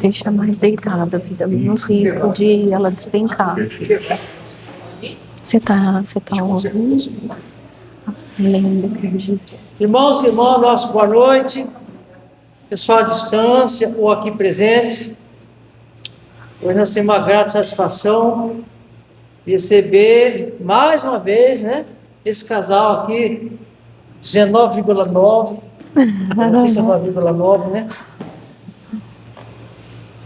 Deixa mais deitada, vida, menos risco de ela despencar. Você tá ouvindo? Lembra o que eu disse. Irmãos e irmãs, nossa boa noite. Pessoal à distância ou aqui presente. Hoje nós temos uma grata satisfação de receber mais uma vez, né? Esse casal aqui, 19,9. 19,9, né?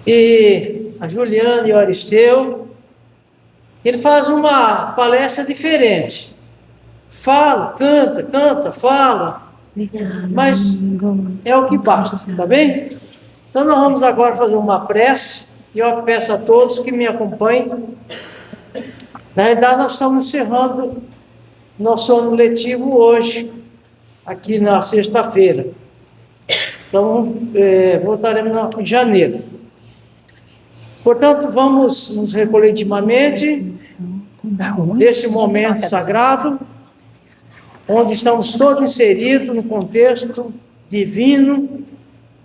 E a Juliana e o Aristeu. Ele faz uma palestra diferente. Fala, canta, fala. Mas é o que basta, tá bem? Então nós vamos agora fazer uma prece. E eu peço a todos que me acompanhem. Na verdade, nós estamos encerrando nosso ano letivo hoje, aqui na sexta-feira. Então, voltaremos em janeiro. Portanto, vamos nos recolher intimamente neste momento sagrado, onde estamos todos inseridos no contexto divino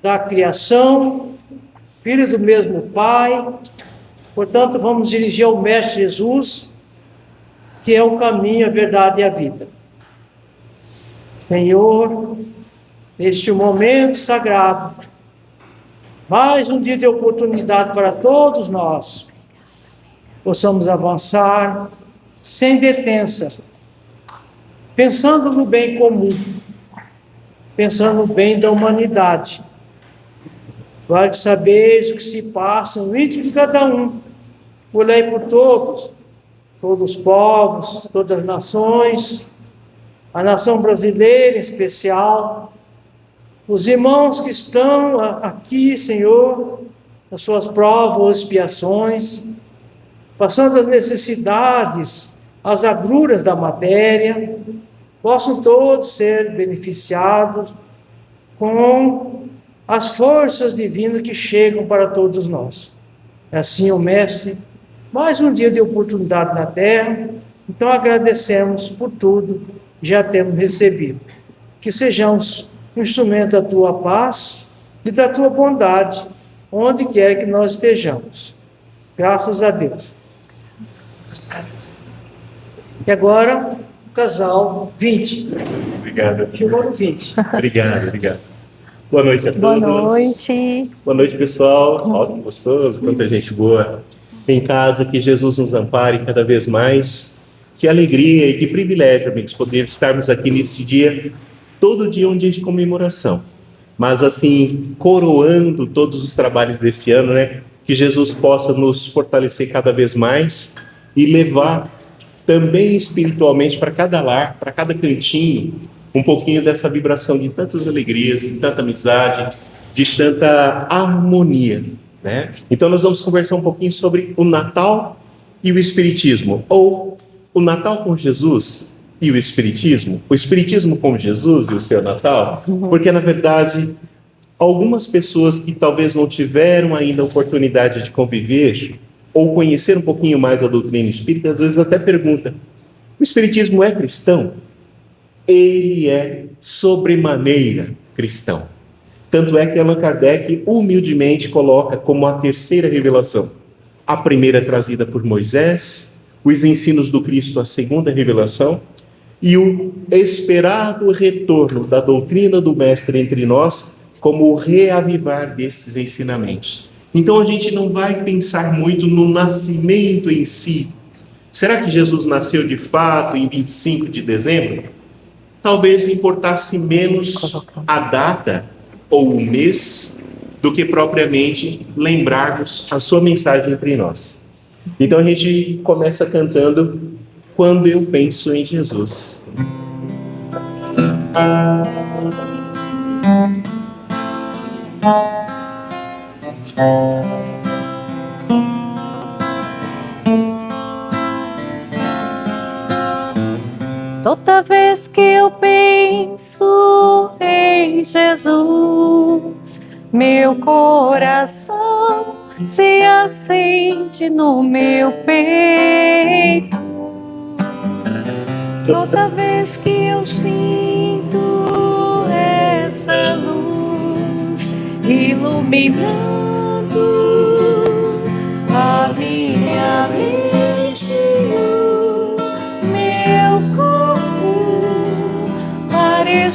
da criação, filhos do mesmo Pai. Portanto, vamos dirigir ao Mestre Jesus, que é o caminho, a verdade e a vida. Senhor, neste momento sagrado, mais um dia de oportunidade para todos nós, possamos avançar sem detença, pensando no bem comum, pensando no bem da humanidade. Vale saberes o que se passa no íntimo de cada um. Olhai por todos os povos, todas as nações, a nação brasileira em especial, os irmãos que estão aqui, Senhor, nas suas provas ou expiações, passando as necessidades, as agruras da matéria, possam todos ser beneficiados com as forças divinas que chegam para todos nós. Assim, o Mestre, mais um dia de oportunidade na Terra, então agradecemos por tudo que já temos recebido. Que sejamos um instrumento da Tua paz e da Tua bondade, onde quer que nós estejamos. Graças a Deus. E agora, o casal 20. Obrigado. Número 20. Obrigado. Boa noite a todos. Boa noite. Boa noite, pessoal. Ó, que gostoso, quanta gente boa em casa. Que Jesus nos ampare cada vez mais. Que alegria e que privilégio, amigos, poder estarmos aqui nesse dia. Todo dia é um dia de comemoração. Mas assim, coroando todos os trabalhos desse ano, né? Que Jesus possa nos fortalecer cada vez mais e levar também espiritualmente para cada lar, para cada cantinho, um pouquinho dessa vibração de tantas alegrias, de tanta amizade, de tanta harmonia, né? Então nós vamos conversar um pouquinho sobre o Natal e o Espiritismo, ou o Natal com Jesus e o Espiritismo com Jesus e o seu Natal, porque na verdade algumas pessoas que talvez não tiveram ainda a oportunidade de conviver ou conhecer um pouquinho mais a doutrina espírita, às vezes até perguntam: o Espiritismo é cristão? Ele é sobremaneira cristão. Tanto é que Allan Kardec humildemente coloca como a terceira revelação. A primeira trazida por Moisés, os ensinos do Cristo, a segunda revelação, e o esperado retorno da doutrina do Mestre entre nós, como o reavivar desses ensinamentos. Então a gente não vai pensar muito no nascimento em si. Será que Jesus nasceu de fato em 25 de dezembro? Talvez importasse menos a data ou o mês do que propriamente lembrarmos a sua mensagem entre nós. Então a gente começa cantando Quando Eu Penso em Jesus. Toda vez que eu penso em Jesus, meu coração se acende no meu peito. Toda vez que eu sinto essa luz iluminando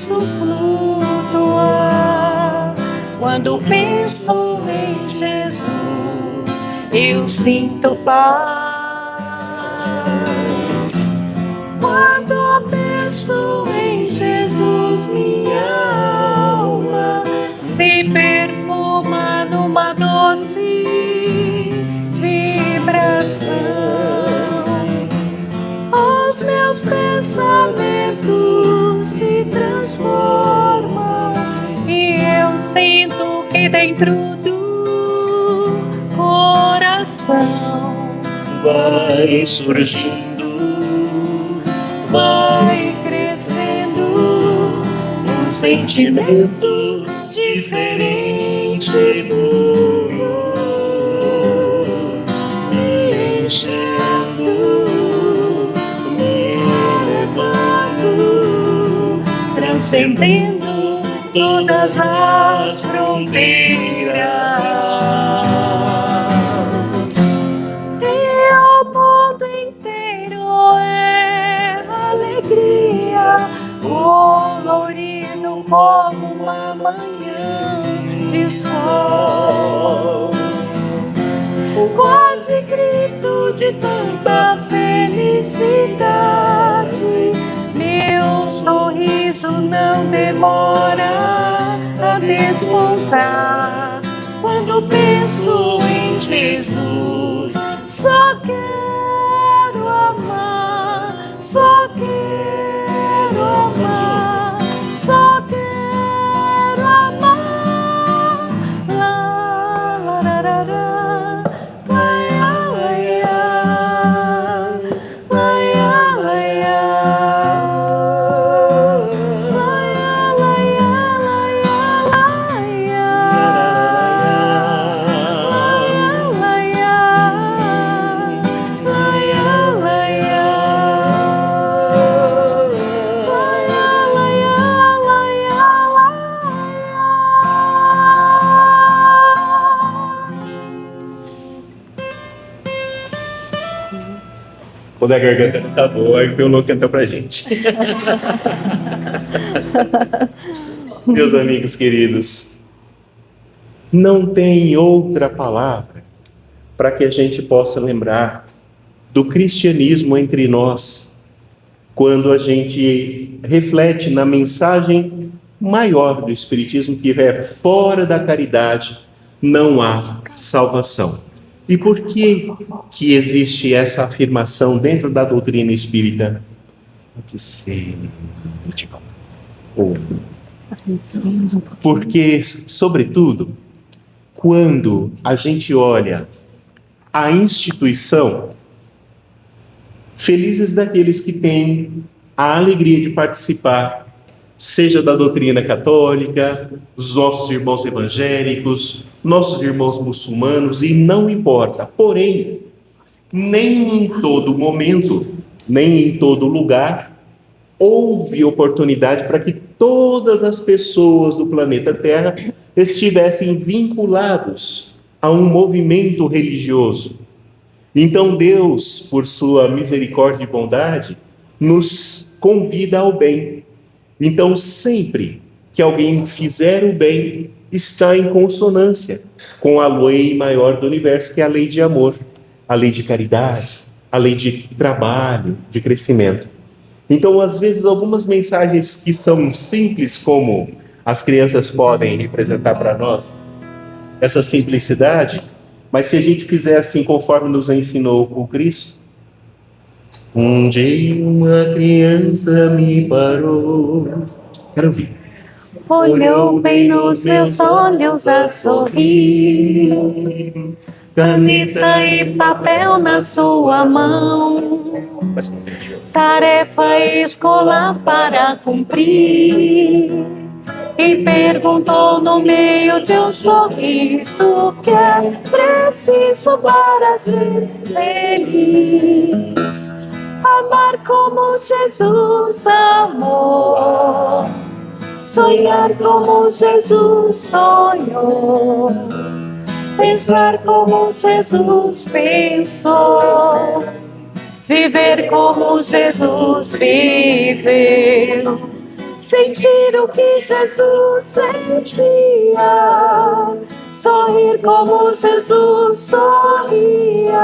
posso flutuar. Quando penso em Jesus, eu sinto paz. Quando penso em Jesus, minha alma se perfuma numa doce vibração. Os meus pensamentos se transformam e eu sinto que dentro do coração vai surgindo, vai crescendo um sentimento diferente, me enchendo, me elevando, transcendendo todas as fronteiras. E o mundo inteiro é alegria, colorido como uma manhã de sol. Quase grito de tanta felicidade. Meu sorriso não demora a despontar. Quando penso em Jesus, só quero amar, só quero amar, só quero amar. La, la, la, la, la. Laia, laia, laia, laia. Quando a garganta não tá boa, aí o violão canta pra gente. Meus amigos queridos, não tem outra palavra para que a gente possa lembrar do cristianismo entre nós, quando a gente reflete na mensagem maior do Espiritismo, que é: fora da caridade não há salvação. E por que existe essa afirmação dentro da doutrina espírita? Porque, sobretudo, quando a gente olha a instituição, felizes daqueles que têm a alegria de participar, seja da doutrina católica, dos nossos irmãos evangélicos, nossos irmãos muçulmanos, e não importa. Porém, nem em todo momento, nem em todo lugar, houve oportunidade para que todas as pessoas do planeta Terra estivessem vinculados a um movimento religioso. Então Deus, por sua misericórdia e bondade, nos convida ao bem. Então, sempre que alguém fizer o bem, está em consonância com a lei maior do universo, que é a lei de amor, a lei de caridade, a lei de trabalho, de crescimento. Então, às vezes, algumas mensagens que são simples, como as crianças podem representar para nós, essa simplicidade, mas se a gente fizer assim conforme nos ensinou o Cristo: um dia uma criança me parou. Quero ouvir. Olhou bem nos meus olhos a sorrir, caneta e papel na sua mão, tarefa escolar para cumprir, e perguntou no meio de um sorriso o que é preciso para ser feliz. Amar como Jesus amou, sonhar como Jesus sonhou, pensar como Jesus pensou, viver como Jesus viveu, sentir o que Jesus sentia, sorrir como Jesus sorria.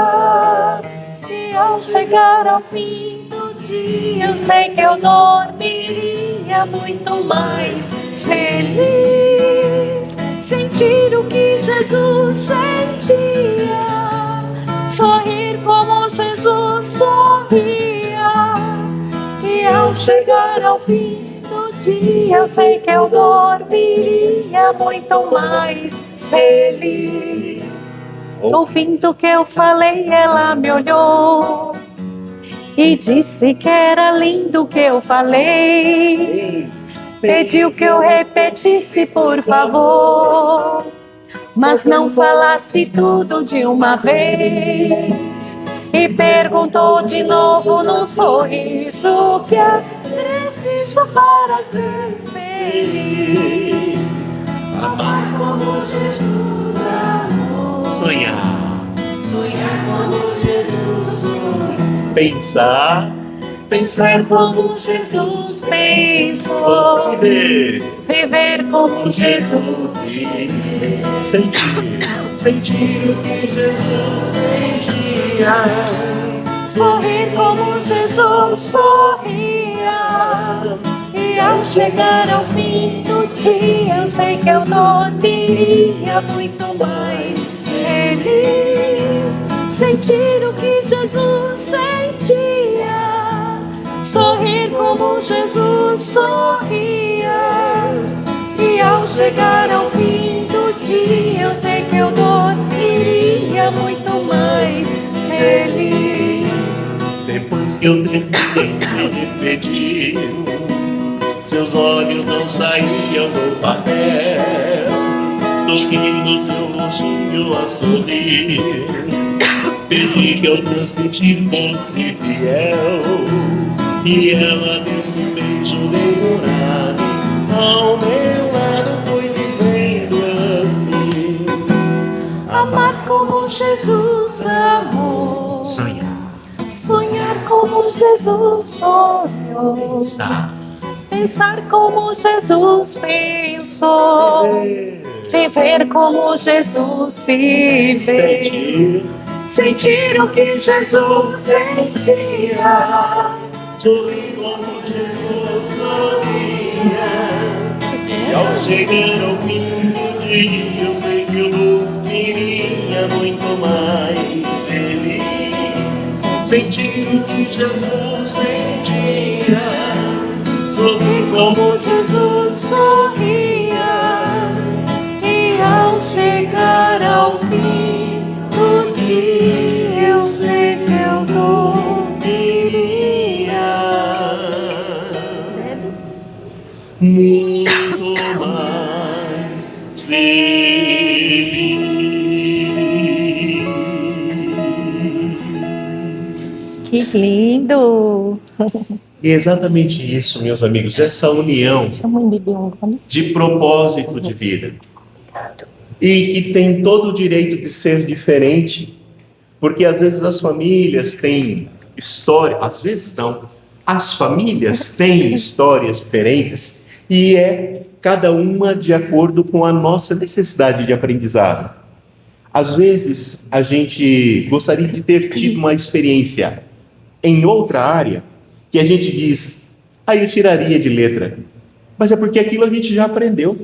E ao chegar ao fim do dia, eu sei que eu dormiria muito mais feliz. Sentir o que Jesus sentia, sorrir como Jesus sorria. E ao chegar ao fim do dia, eu sei que eu dormiria muito mais feliz. Ouvindo o que eu falei, ela me olhou e disse que era lindo o que eu falei. Pediu que eu repetisse, por favor, mas não falasse tudo de uma vez. E perguntou de novo num sorriso o que é preciso para ser feliz. Amar como Jesus amou. Sonhar. Sonhar como Jesus sonhou. Pensar. Pensar como Jesus pensou. Viver como Jesus viveu. Sentir o que Jesus sentia. Sorrir como Jesus sorria. E ao chegar ao fim do dia, eu sei que eu dormiria muito mais feliz. Sentir o que Jesus sentia, sorrir como Jesus sorria. E ao chegar ao fim do dia, eu sei que eu dormiria muito mais feliz. Depois que eu terminei de repetir, seus olhos não saíam do papel. Toquei no seu rostinho a sorrir, pedi que eu transmitir fosse fiel. E ela deu um beijo demorado, ao meu lado foi dizendo assim: Amar como Jesus amou. Sonhar como Jesus sonhou. Pensar como Jesus pensou. Viver como Jesus viveu. Sentir o que Jesus sentia. Sorri como Jesus sorria. E ao chegar ao fim do dia, eu sei que eu dormiria muito mais feliz. Sentir o que Jesus sentia. Sorrir como Jesus sorria. E ao chegar ao fim do dia, eu sei que eu dormiria muito mais feliz. Que lindo! E é exatamente isso, meus amigos, essa união Deixa a mãe beber um gole. de propósito de vida. E que tem todo o direito de ser diferente, porque às vezes as famílias têm história, às vezes não, as famílias têm histórias diferentes e é cada uma de acordo com a nossa necessidade de aprendizado. Às vezes a gente gostaria de ter tido uma experiência em outra área que a gente diz, eu tiraria de letra, mas é porque aquilo a gente já aprendeu.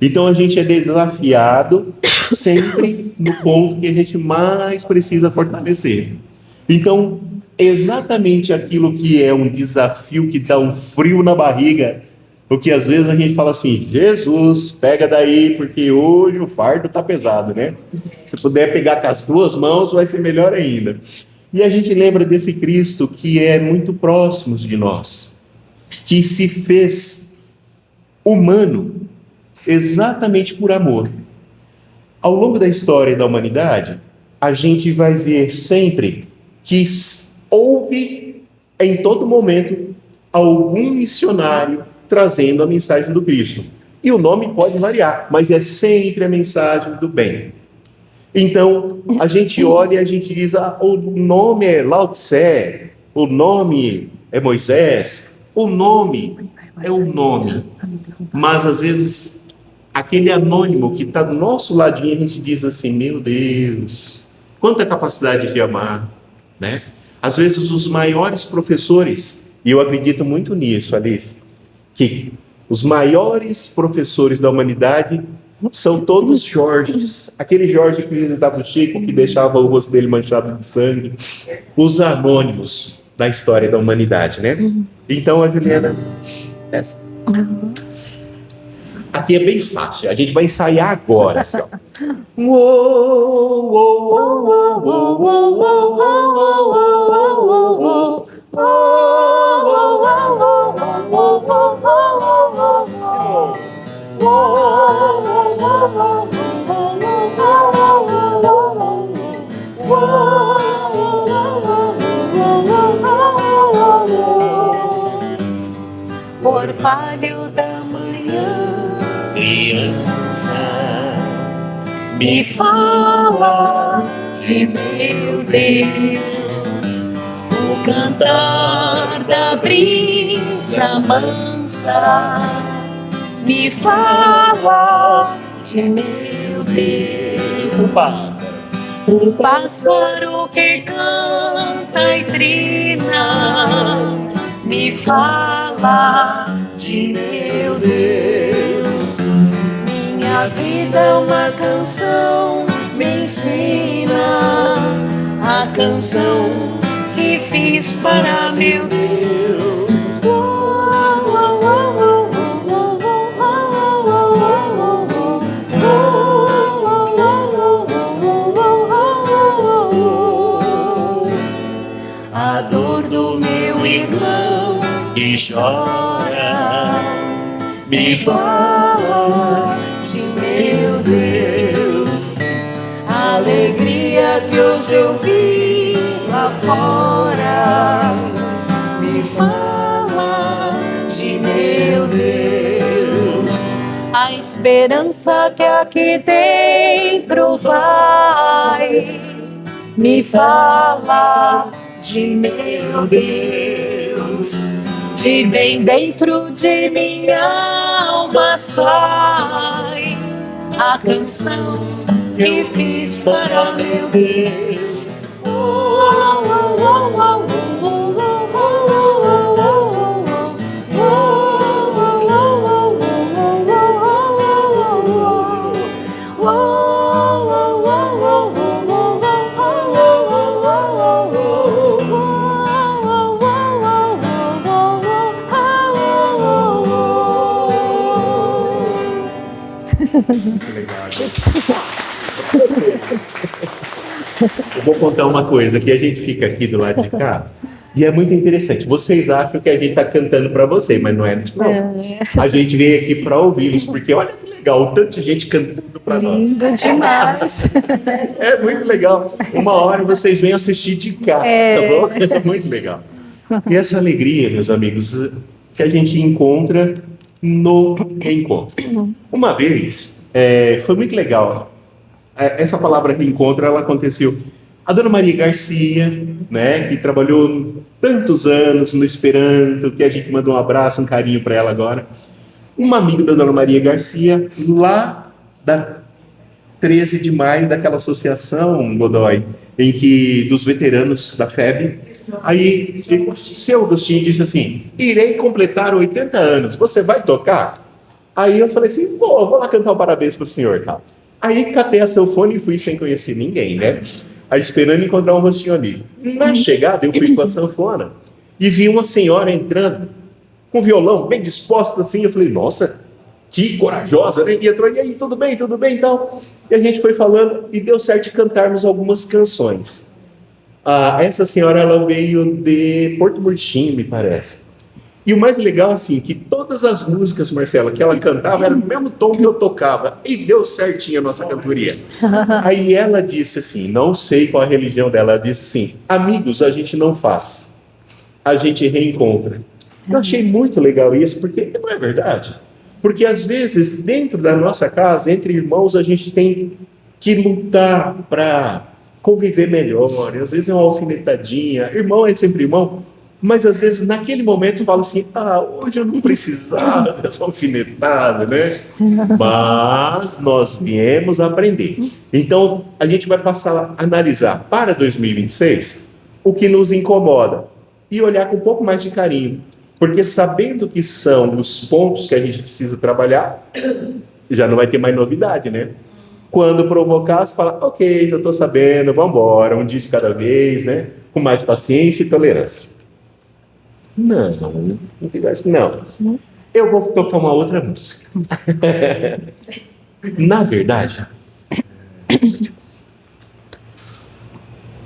Então a gente é desafiado sempre no ponto que a gente mais precisa fortalecer. Então, exatamente aquilo que é um desafio que dá um frio na barriga, porque às vezes a gente fala assim, Jesus, pega daí, porque hoje o fardo está pesado, né? Se puder pegar com as duas mãos, vai ser melhor ainda. E a gente lembra desse Cristo que é muito próximo de nós, que se fez humano, exatamente por amor. Ao longo da história da humanidade, a gente vai ver sempre que houve, em todo momento, algum missionário trazendo a mensagem do Cristo. E o nome pode variar, mas é sempre a mensagem do bem. Então, a gente olha e a gente diz, o nome é Lao Tse, o nome é Moisés, o nome é o nome. Mas às vezes, aquele anônimo que está do nosso ladinho, a gente diz assim, meu Deus, quanta capacidade de amar, né? Às vezes os maiores professores, e eu acredito muito nisso, Alice, que os maiores professores da humanidade são todos Jorges. Aquele Jorge que visitava o Chico, que deixava o rosto dele manchado de sangue. Os anônimos da história da humanidade, né? Então, a Juliana, essa. Aqui é bem fácil. A gente vai ensaiar agora, assim, ó. Orvalho da manhã, Criança, me fala de meu Deus, o cantar da brisa mansa, me fala de meu Deus, o pássaro que canta e trina, me fala de meu Deus. Minha vida é uma canção, me ensina a canção que fiz para meu Deus. A dor do meu irmão que chora, me fala de meu Deus. A alegria que hoje eu vi lá fora, me fala de meu Deus. A esperança que aqui dentro vai, me fala de meu Deus. De bem dentro de minha alma sai a canção que fiz para meu Deus. Muito legal. Eu vou contar uma coisa, que a gente fica aqui do lado de cá e é muito interessante. Vocês acham que a gente está cantando para vocês, mas não é, não. A gente veio aqui para ouvi-los, porque olha que legal, o tanto de gente cantando para nós. Lindo demais. É muito legal. Uma hora vocês vêm assistir de cá, tá bom? É muito legal. E essa alegria, meus amigos, que a gente encontra no reencontro. Uma vez, foi muito legal. Essa palavra reencontro, ela aconteceu. A Dona Maria Garcia, né, que trabalhou tantos anos no Esperanto, que a gente mandou um abraço, um carinho para ela agora. Um amigo da Dona Maria Garcia, lá da 13 de maio, daquela associação, Godoy, em que, dos veteranos da FEB. Aí, seu Agostinho disse assim, irei completar 80 anos, você vai tocar? Aí eu falei assim, vou lá cantar um parabéns pro senhor, tá? Aí catei a sanfona e fui sem conhecer ninguém, né? Aí esperando encontrar um rostinho ali. Na chegada, eu fui com a sanfona e vi uma senhora entrando com violão, bem disposta assim. Eu falei, nossa, que corajosa, né? E entrou, e aí, tudo bem, então? E a gente foi falando e deu certo de cantarmos algumas canções. Essa senhora, ela veio de Porto Murtinho, me parece. E o mais legal, assim, que todas as músicas, Marcela, que ela cantava, era o mesmo tom que eu tocava. E deu certinho a nossa cantoria. Aí ela disse assim, não sei qual a religião dela, ela disse assim, amigos a gente não faz, a gente reencontra. Eu achei muito legal isso, porque não é verdade. Porque às vezes, dentro da nossa casa, entre irmãos, a gente tem que lutar para conviver melhor. Às vezes é uma alfinetadinha. Irmão é sempre irmão. Mas às vezes naquele momento você fala assim, hoje eu não precisava dessa alfinetada, né? Mas nós viemos aprender. Então a gente vai passar a analisar para 2026 o que nos incomoda e olhar com um pouco mais de carinho. Porque sabendo que são os pontos que a gente precisa trabalhar, já não vai ter mais novidade, né? Quando provocar, você fala, ok, já estou sabendo, vamos embora, um dia de cada vez, né? Com mais paciência e tolerância. Não tem mais. Não. Eu vou tocar uma outra música. Na verdade,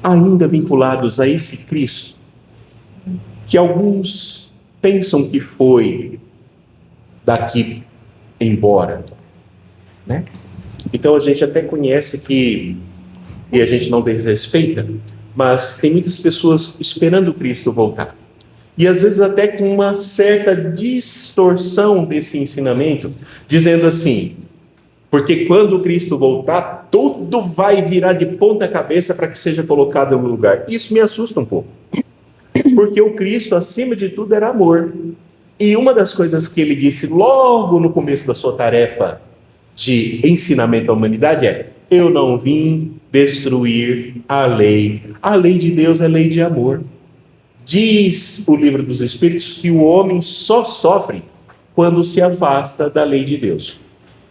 ainda vinculados a esse Cristo, que alguns pensam que foi daqui embora, né? Então a gente até conhece que, e a gente não desrespeita, mas tem muitas pessoas esperando Cristo voltar. E às vezes até com uma certa distorção desse ensinamento, dizendo assim, porque quando Cristo voltar, tudo vai virar de ponta cabeça para que seja colocado no lugar. Isso me assusta um pouco. Porque o Cristo, acima de tudo, era amor. E uma das coisas que ele disse logo no começo da sua tarefa de ensinamento à humanidade é: eu não vim destruir a lei. A lei de Deus é lei de amor. Diz o livro dos Espíritos que o homem só sofre quando se afasta da lei de Deus.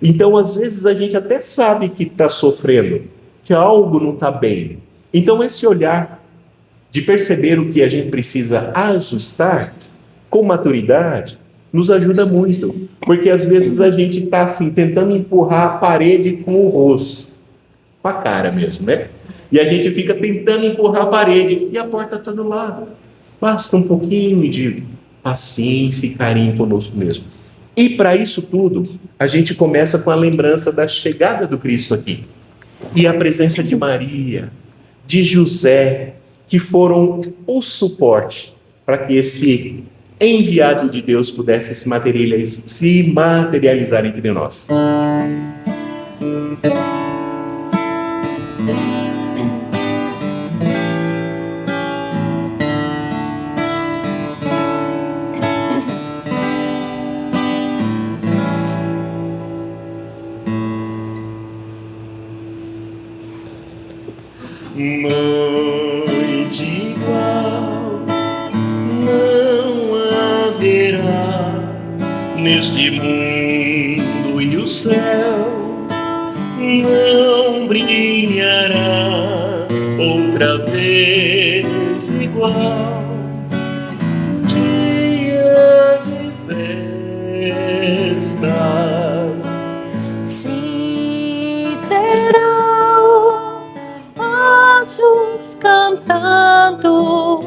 Então, às vezes, a gente até sabe que está sofrendo, que algo não está bem. Então, esse olhar de perceber o que a gente precisa ajustar com maturidade nos ajuda muito. Porque, às vezes, a gente está assim, tentando empurrar a parede com o rosto, com a cara mesmo, né? E a gente fica tentando empurrar a parede e a porta está do lado. Basta um pouquinho de paciência e carinho conosco mesmo. E para isso tudo, a gente começa com a lembrança da chegada do Cristo aqui. E a presença de Maria, de José, que foram o suporte para que esse enviado de Deus pudesse se materializar entre nós. Noite igual não haverá nesse mundo, e o céu não brilhará outra vez igual. Dia de festa se terão anjos cantando,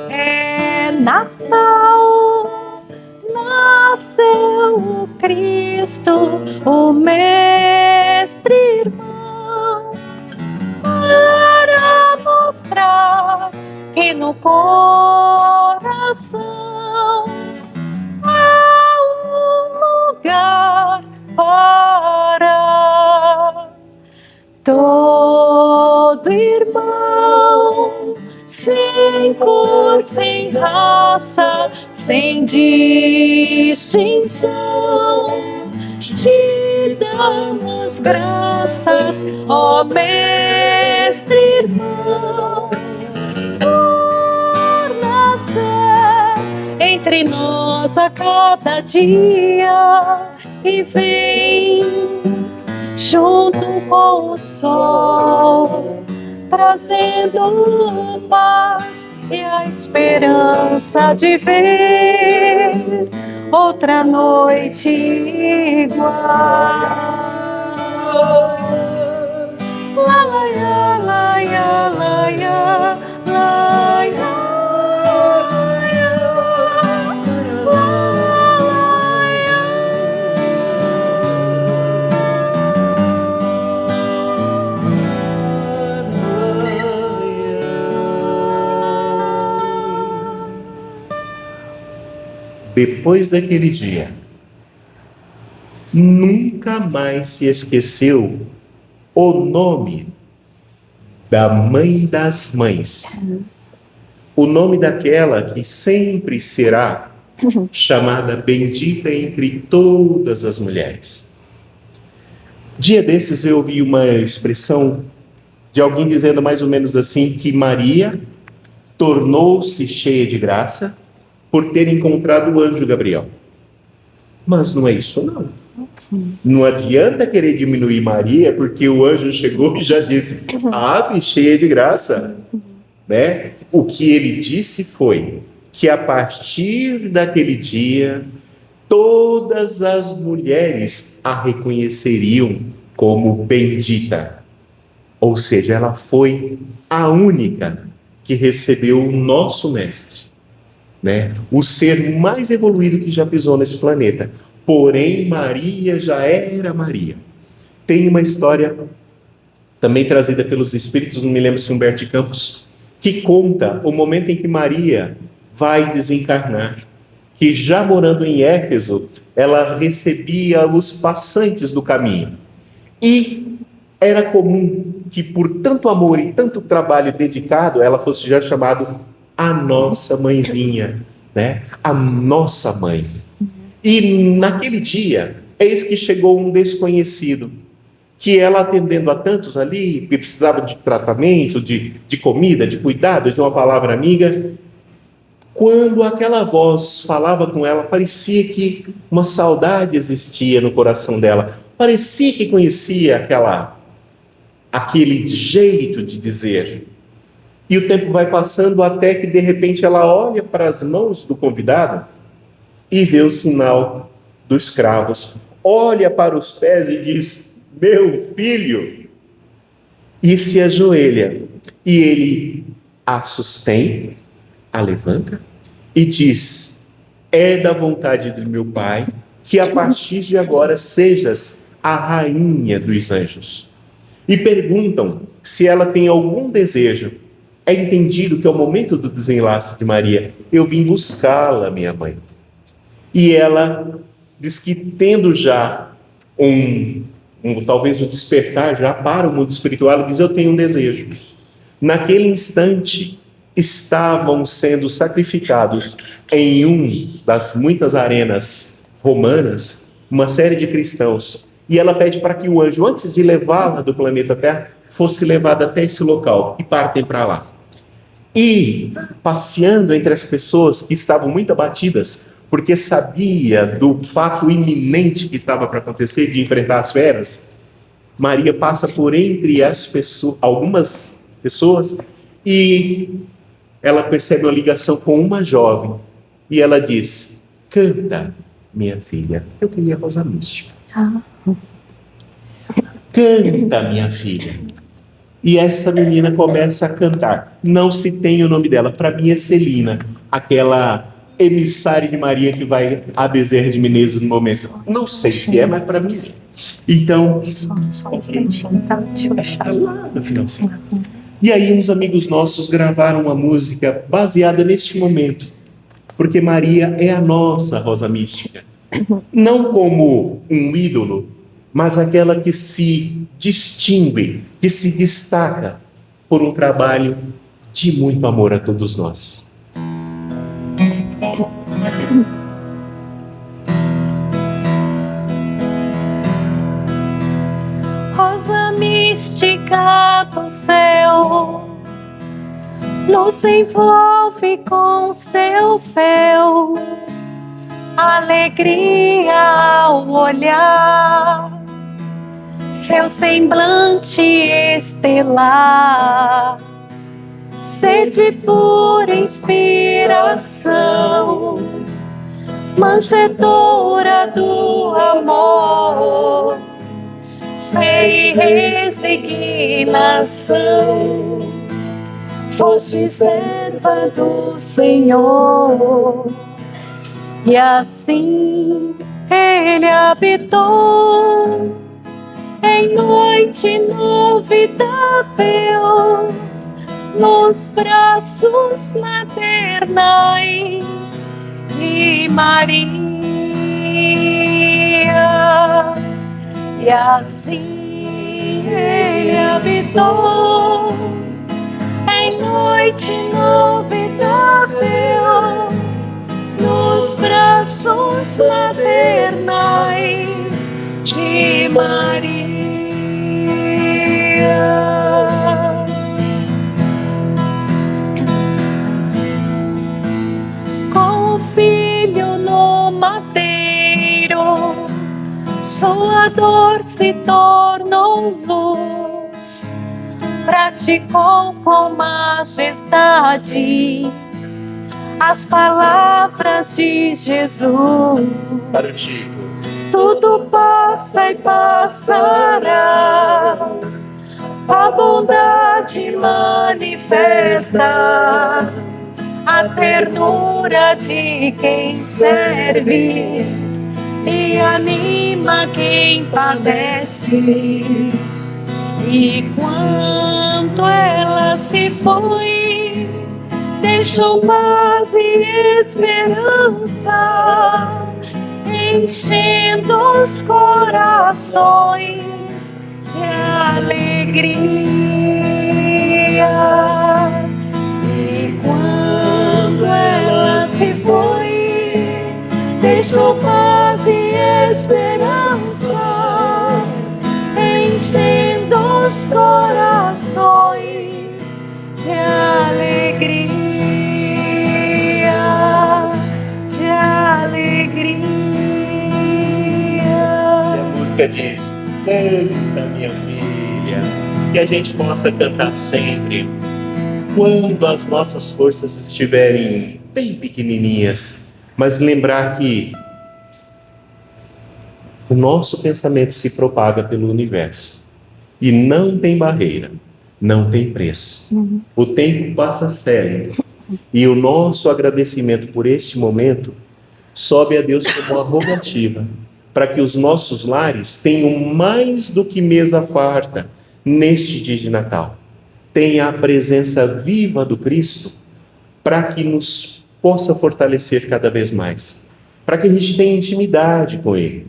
é Natal, nasceu o Cristo, o Mestre irmão, para mostrar que no coração há um lugar para todo irmão, sem cor, sem raça, sem distinção. Te damos graças, ó Mestre irmão, por nascer entre nós a cada dia, e vem junto com o sol, trazendo paz e a esperança de ver outra noite igual. La la ya, la ya, la ya, la ya. Depois daquele dia, nunca mais se esqueceu o nome da Mãe das Mães, o nome daquela que sempre será chamada bendita entre todas as mulheres. Dia desses eu ouvi uma expressão de alguém dizendo mais ou menos assim, que Maria tornou-se cheia de graça por ter encontrado o anjo Gabriel. Mas não é isso não. Não adianta querer diminuir Maria, porque o anjo chegou e já disse, ave cheia de graça. Né? O que ele disse foi que a partir daquele dia, todas as mulheres a reconheceriam como bendita. Ou seja, ela foi a única que recebeu o nosso mestre, né? O ser mais evoluído que já pisou nesse planeta. Porém, Maria já era Maria. Tem uma história também trazida pelos espíritos, não me lembro se Humberto de Campos, que conta o momento em que Maria vai desencarnar, que já morando em Éfeso, ela recebia os passantes do caminho. E era comum que por tanto amor e tanto trabalho dedicado, ela fosse já chamada a nossa mãezinha, né? A nossa mãe. E naquele dia, eis que chegou um desconhecido, que ela atendendo a tantos ali, que precisavam de tratamento, de comida, de cuidado, de uma palavra amiga, quando aquela voz falava com ela, parecia que uma saudade existia no coração dela, parecia que conhecia aquele jeito de dizer. E o tempo vai passando até que de repente ela olha para as mãos do convidado e vê o sinal dos cravos, olha para os pés e diz, meu filho, e se ajoelha, e ele a sustém, a levanta e diz, é da vontade do meu Pai que a partir de agora sejas a rainha dos anjos. E perguntam se ela tem algum desejo. É entendido que ao momento do desenlace de Maria, eu vim buscá-la, minha mãe. E ela diz que tendo já talvez um despertar já para o mundo espiritual, ela diz, eu tenho um desejo. Naquele instante, estavam sendo sacrificados em um das muitas arenas romanas, uma série de cristãos. E ela pede para que o anjo, antes de levá-la do planeta Terra, fosse levada até esse local e partem para lá. E, passeando entre as pessoas que estavam muito abatidas, porque sabia do fato iminente que estava para acontecer, de enfrentar as feras, Maria passa por entre as pessoas, algumas pessoas, e ela percebe uma ligação com uma jovem, e ela diz, canta, minha filha. Eu queria Rosa Mística. Canta, minha filha. E essa menina começa a cantar. Não se tem o nome dela. Para mim é Celina, aquela emissária de Maria que vai a Bezerra de Menezes no momento. Não sei se é, mas para mim é. Então, Só um instantinho, tá? Deixa eu achar. Lá no finalzinho. E aí uns amigos nossos gravaram uma música baseada neste momento. Porque Maria é a nossa Rosa Mística. Não como um ídolo, mas aquela que se distingue, que se destaca por um trabalho de muito amor a todos nós. Rosa mística do céu, nos envolve com seu véu, alegria ao olhar, seu semblante estelar, sede pura inspiração, manjedora do amor, fé e resignação, foste serva do Senhor. E assim ele habitou em noite inovidável, nos braços maternais de Maria. E assim ele habitou em noite inovidável, braços maternais de Maria. Com o filho no mateiro, sua dor se tornou luz, praticou com majestade as palavras de Jesus. Tudo passa e passará, a bondade manifesta, a ternura de quem serve e anima quem padece. E quando ela se foi, deixou paz e esperança, enchendo os corações de alegria. E quando ela se foi, deixou paz e esperança, enchendo os corações de alegria, de alegria. E a música diz: canta, minha filha, que a gente possa cantar sempre, quando as nossas forças estiverem bem pequenininhas, mas lembrar que o nosso pensamento se propaga pelo universo e não tem barreira, não tem preço. O tempo passa célebre e o nosso agradecimento por este momento sobe a Deus como uma rogativa para que os nossos lares tenham mais do que mesa farta neste dia de Natal. Tenha a presença viva do Cristo para que nos possa fortalecer cada vez mais, para que a gente tenha intimidade com Ele.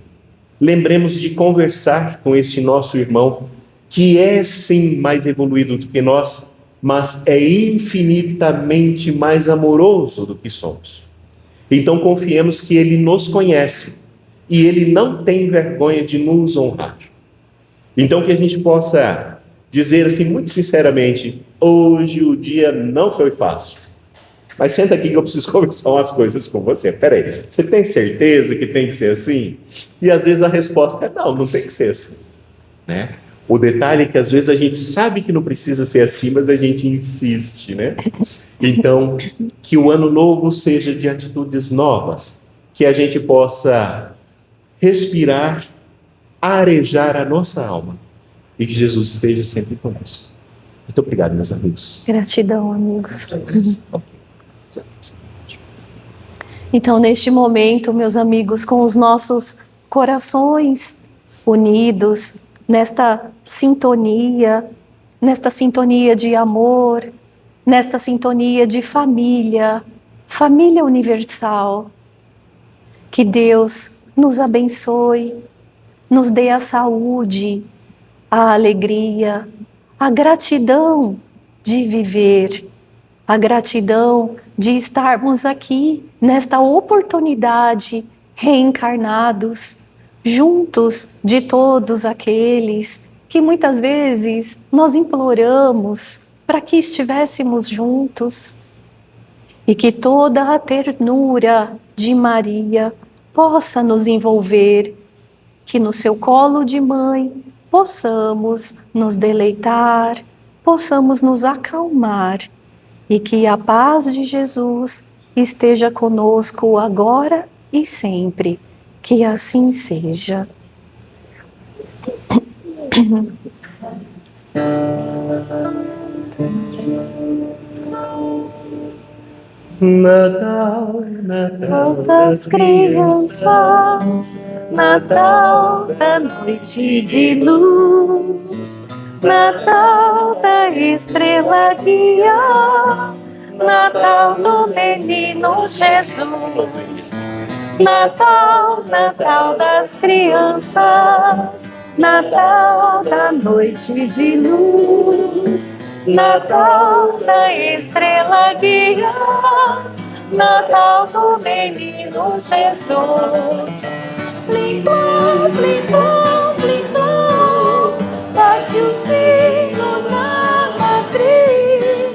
Lembremos de conversar com este nosso irmão, que é sim mais evoluído do que nós, mas é infinitamente mais amoroso do que somos. Então confiemos que Ele nos conhece e Ele não tem vergonha de nos honrar. Então que a gente possa dizer assim muito sinceramente: hoje o dia não foi fácil, mas senta aqui que eu preciso conversar umas coisas com você. Peraí, você tem certeza que tem que ser assim? E às vezes a resposta é não, não tem que ser assim, né? O detalhe é que às vezes a gente sabe que não precisa ser assim, mas a gente insiste, né? Então, que o ano novo seja de atitudes novas, que a gente possa respirar, arejar a nossa alma e que Jesus esteja sempre conosco. Muito obrigado, meus amigos. Gratidão, amigos. Então, neste momento, meus amigos, com os nossos corações unidos, nesta sintonia de amor, nesta sintonia de família, família universal, que Deus nos abençoe, nos dê a saúde, a alegria, a gratidão de viver, a gratidão de estarmos aqui nesta oportunidade, reencarnados, juntos de todos aqueles que muitas vezes nós imploramos para que estivéssemos juntos e que toda a ternura de Maria possa nos envolver, que no seu colo de mãe possamos nos deleitar, possamos nos acalmar e que a paz de Jesus esteja conosco agora e sempre. Que assim seja. Natal, Natal das crianças, Natal da noite de luz, Natal da estrela guia, Natal do menino Jesus. Natal, Natal das crianças, Natal da noite de luz, Natal da estrela guia, Natal do menino Jesus. Plim, plom, plim, plom, plim, plom, bate o sino na matriz.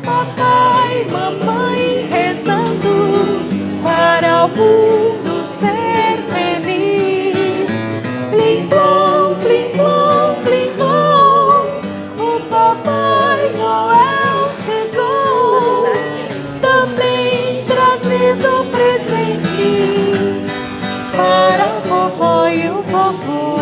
Papai, mamãe rezando para o mundo ser feliz. Plim, plom, plim, plom, plim, plom, o Papai Noel chegou, também trazendo presentes para a vovó e o vovô.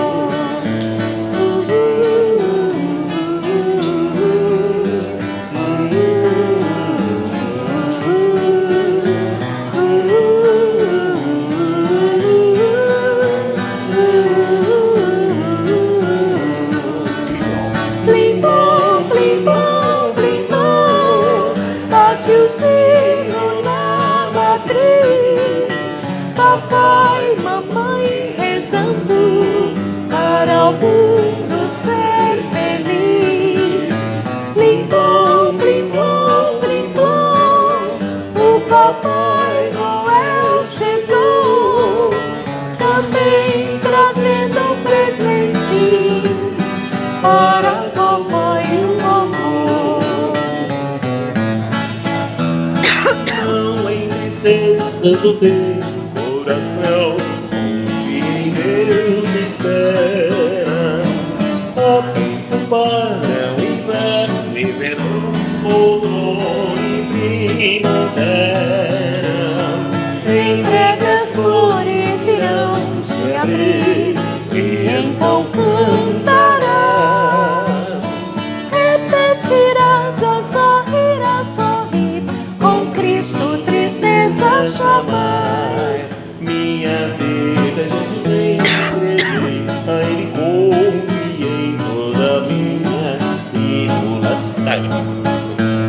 Plim, plom, plim, plom, plim, plom, bate o sino na matriz. Papai, mamãe rezando para o mundo ser feliz. Plim, plom, plim, plom, plim, plom, o Papai Noel chegou, também trazendo presentes para a vovó e o vovô. Não entristeça o teu coração, que em Deus espera. Ó tempo para o inverno e verão, outono e primavera. Em breve as flores irão se abrir e então cantarás, repetirás a sorrir, com Cristo tristeza jamais. Minha vida, Jesus, entreguei, a Ele confiei toda a minha tribulação.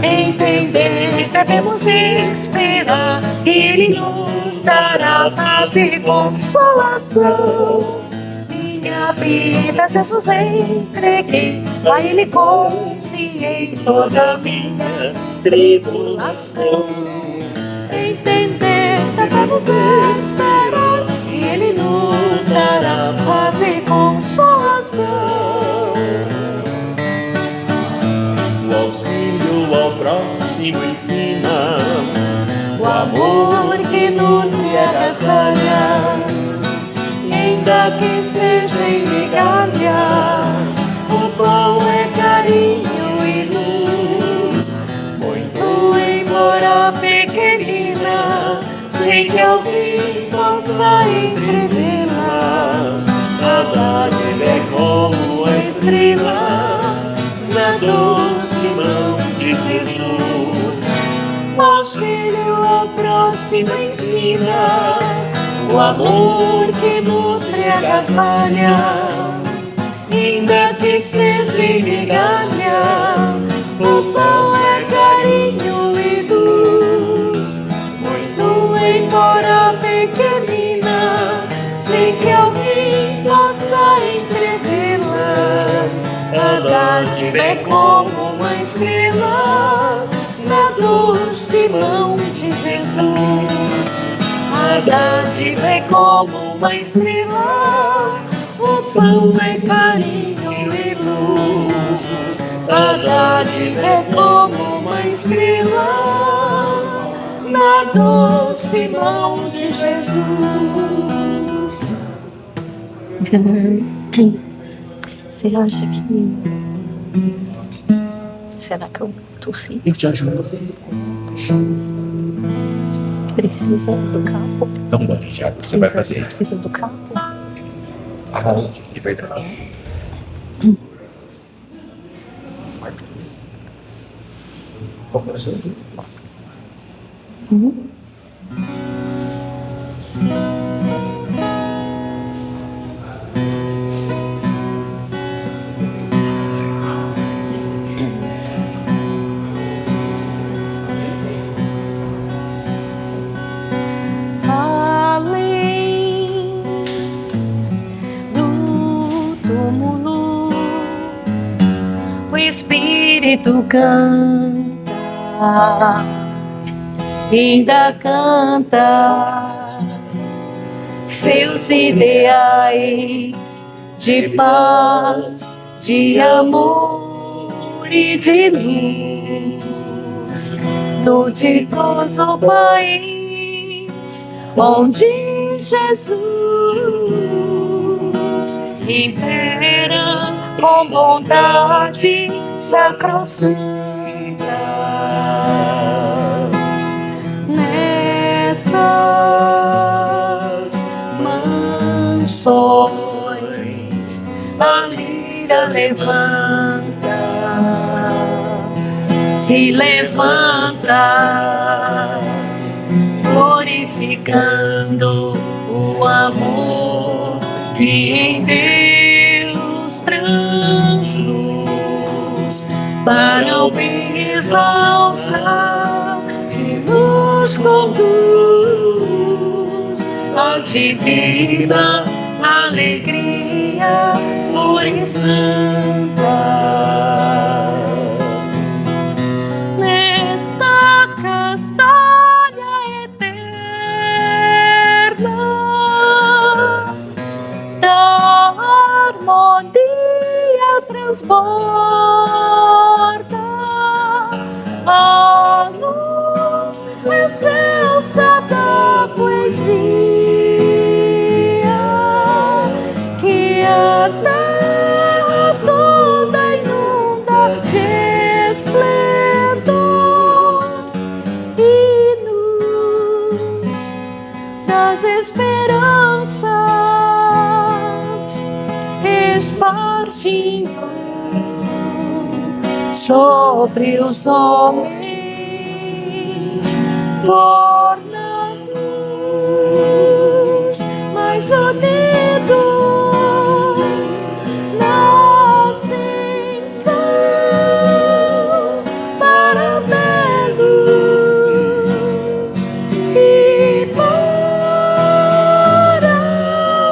Entender, devemos esperar, Ele nos dará paz e consolação. Minha vida, Jesus, entreguei, a Ele confiei toda a minha tribulação. Entender, devemos esperar, e Ele nos dará paz e consolação. O auxílio ao próximo ensina, O amor que nutre e agasalha, ainda que seja em migalha. O pão é carinho e luz, muito embora pequenina, sei que alguém possa entendê-la. A dádiva é como a estrela na doce mão de Jesus. O auxílio ao próximo ensina, o amor que nutre e agasalha, ainda que seja em migalha. O pão é carinho e luz, muito embora pequenina, sei que alguém possa entendê-la. A dádiva é como uma estrela na doce mão de Jesus. A dádiva é como uma estrela, o pão é carinho e luz. A dádiva é como uma estrela na doce mão de Jesus. Você acha que... Será que eu tossi? eu te ajudo. Precisa do cabo? Então, Dani, já você vai fazer. Precisa do cabo? Ah, de verdade. Qual é o seu? Além do túmulo, o Espírito canta. ainda canta seus ideais de paz, de amor e de luz, no ditoso país onde Jesus impera com bondade sacrossanta. Nessas mansões a lira levanta, se levanta, glorificando o amor que em Deus transluz, para o bem exaltar que nos conduz à divina alegria pura e santa. Nesta castanha eterna da harmonia transborda a luz excelsa da poesia que a terra toda inunda de esplendor e luz das esperanças espargindo sobre os homens, tornando-os mais unidos na ascensão paralelo e para o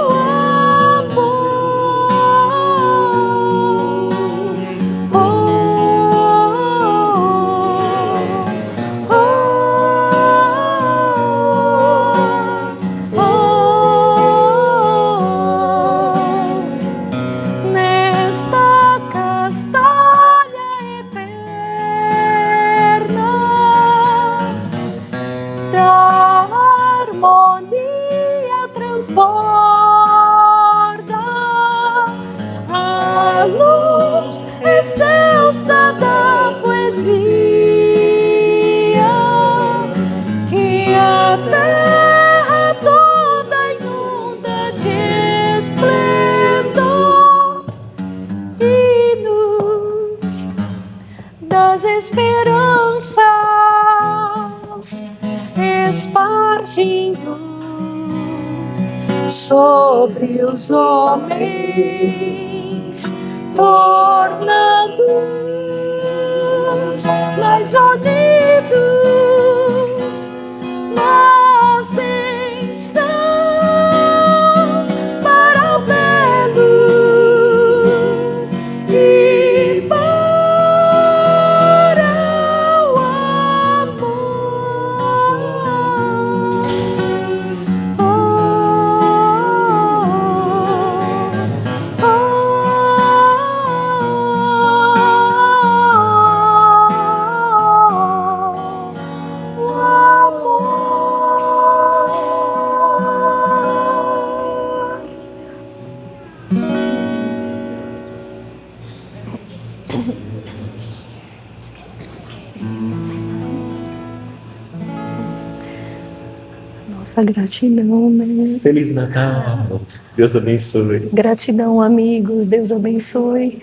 nesta castanha eterna da harmonia transborda a luz excelsa da poesia que a terra toda inunda de esplendor e luz das esperanças espargindo sobre os homens, tornando-os mais unidos na ascensão para o belo e para o Nossa, gratidão, né? Feliz Natal. Deus abençoe. Gratidão, amigos. Deus abençoe.